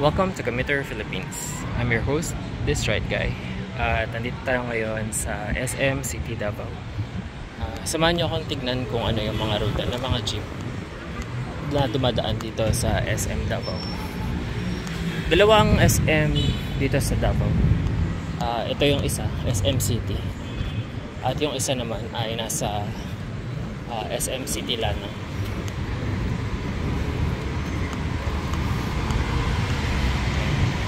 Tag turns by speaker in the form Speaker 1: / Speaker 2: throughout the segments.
Speaker 1: Welcome to Commuter Philippines. I'm your host, This Right Guy. At nandito tayo ngayon sa SM City Davao. Samahan niyo akong tignan kung ano yung mga ruta ng mga jeep na dumadaan dito sa SM Davao. Dalawang SM dito sa Davao. Ito yung isa, SM City. At yung isa naman ay nasa SM City Lana.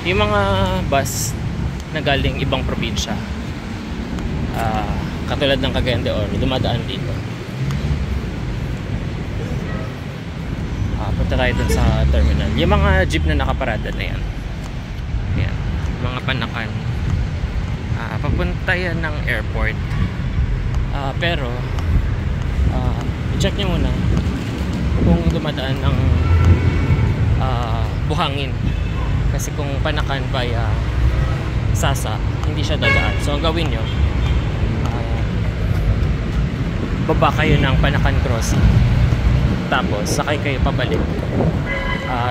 Speaker 1: Yung mga bus na galing ibang probinsya, katulad ng Cagayan de Oro, dumadaan dito. Punta tayo dun sa terminal. Yung mga jeep na nakaparada na yan, yan, mga panakan, papunta yan ng airport. Pero i-check nyo muna kung dumadaan ng buhangin. Kasi kung panakan via Sasa, hindi siya dadaan. So ang gawin nyo, baba kayo ng Panakan Crossing, tapos sakay kayo pabalik.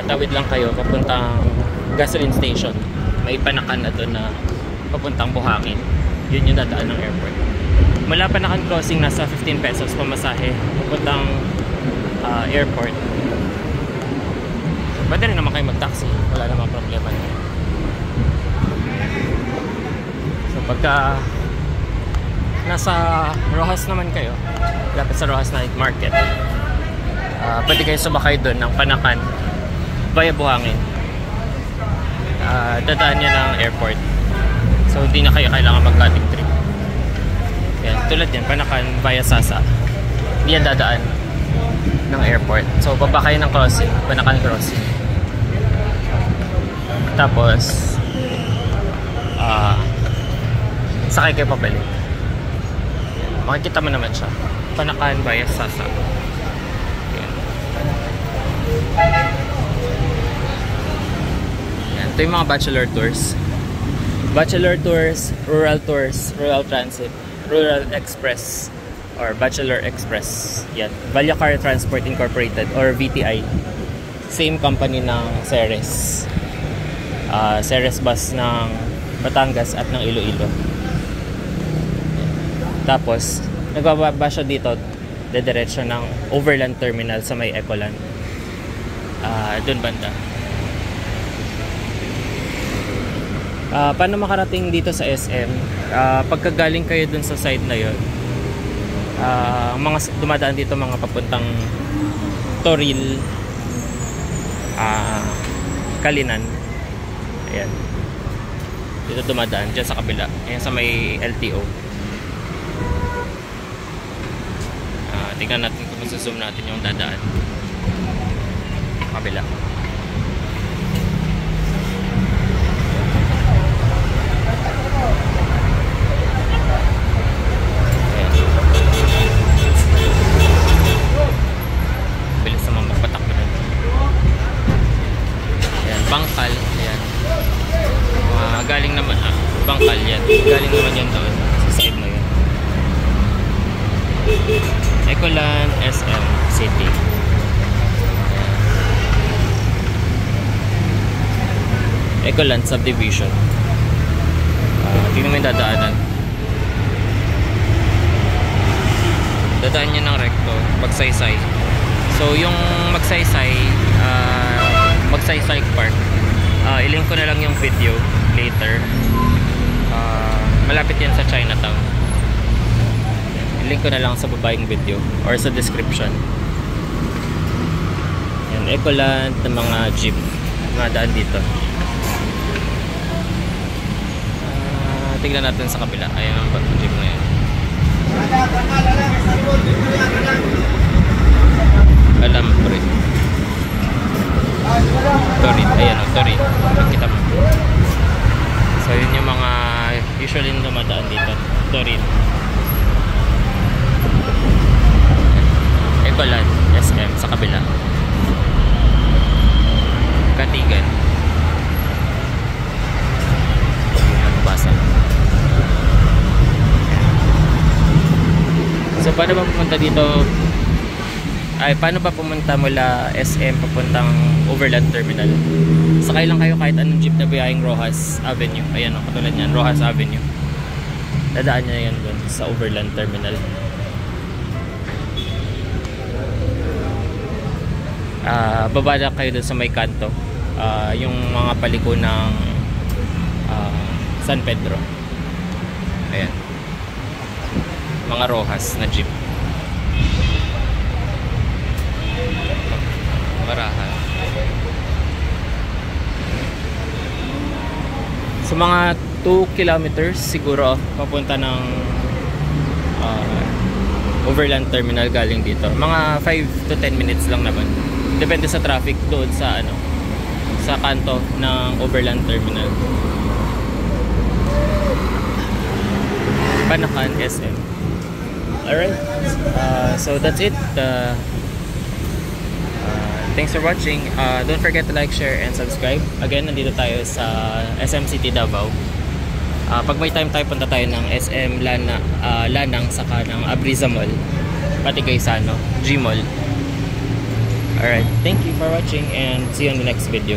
Speaker 1: Tawid lang kayo papuntang gasoline station. May panakan na doon na papuntang Buhangin. Yun yung dadaan ng airport. Mula Panakan Crossing, nasa 15 pesos pamasahe papuntang airport. Pwede rin naman kayo mag-taxi, wala namang problema. So pagka nasa Rojas naman kayo, lapit sa Rojas Night Market, pwede kayo sumakay doon ng Panakan via Buhangin. Dadaan niya ng airport, so hindi na kayo kailangan mag-cutting trip. Yan, tulad yan, Panakan via Sasa, hindi yan dadaan ng airport. So baba kayo ng crossing, Panakan Crossing, tapos sakay kayo pabalik. Makikita mo naman siya, Panakan via Sasa. Yan. Yan. Ito yung mga bachelor tours. Bachelor tours, rural transit, rural express, or Bachelor Express. Yan. Valya Car Transport Incorporated or VTI. Same company ng Ceres. Ceres bus ng Batangas at ng Iloilo. Tapos nagbababa siya dito, dediretso ng Overland Terminal sa may Ecoland. Doon banda. Paano makarating dito sa SM? Pagkagaling kayo dun sa side na yon, mga dumadaan dito mga papuntang Toril, Kalinan. Ayan. Dito dumadaan, dyan sa kabila. Ayan sa may LTO. Tingnan natin kung zoom natin yung dadaan. Kabila. Bilis naman magpatakbo nun. Ayan, Bangkal. Ayan. Galing naman, Bangkal yan. Galing naman yan doon. Sa side mo yun. Ecoland, SM City. Ecoland Subdivision. Tingnan mo yung dadaanan. Dadaan niya ng recto, Magsaysay. So yung Magsaysay, Magsaysay Park, ilink ko na lang yung video later. Malapit yan sa Chinatown. I-link ko na lang sa baba yung video or sa description. Yan, Ecoland ng mga jeep na daan dito. Tignan natin sa kabila. Ayan ang jeep na yan. Alambre Torin. Ayan o, Torin. Kita mo. So yun yung mga usually dumadaan dito, Torin. Ecoland, SM sa kabila. Katigan. Basa. So paano ba pupunta dito Ay, paano ba pumunta mula SM papuntang Overland Terminal? Sakay lang kayo kahit anong jeep na biyaheng Rojas Avenue. Ayan o, katulad yan, Rojas Avenue. Dadaan nyo yan doon sa Overland Terminal. Baba na kayo doon sa may kanto. Yung mga paliko ng San Pedro. Ayan. Mga Rojas na jeep. Baraha. So mga 2 kilometers siguro papunta ng Overland Terminal galing dito. Mga 5 to 10 minutes lang naman. Depende sa traffic doon sa sa kanto ng Overland Terminal. Panakan SM. Alright. So that's it. Thanks for watching. Don't forget to like, share, and subscribe. Again, nandito tayo sa SM City Davao. Pag may time tayo, punta tayo ng SM Lanang, saka ng Abriza Mall, pati kay Sano, G Mall. Alright, thank you for watching and see you on the next video.